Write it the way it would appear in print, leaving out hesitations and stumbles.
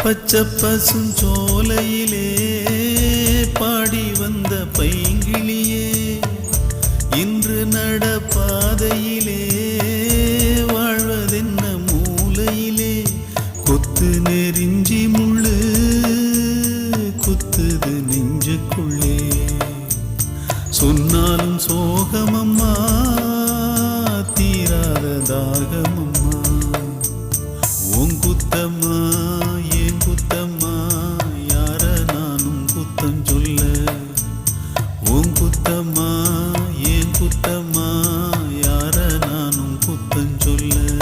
பச்சை பசுஞ்சோலையிலே பாடி வந்த பைங்கிளியே இன்று நடப்பாதையிலே வாழ்வதென்ன மூலையிலே கொத்து நெறிஞ்சி முள்ளு குத்துது நெஞ்சுக்குள்ளே சொன்னாலும் சோகமம்மா தீராத தாகமம்மா உன் குத்தம்மா ஏன் குத்தம்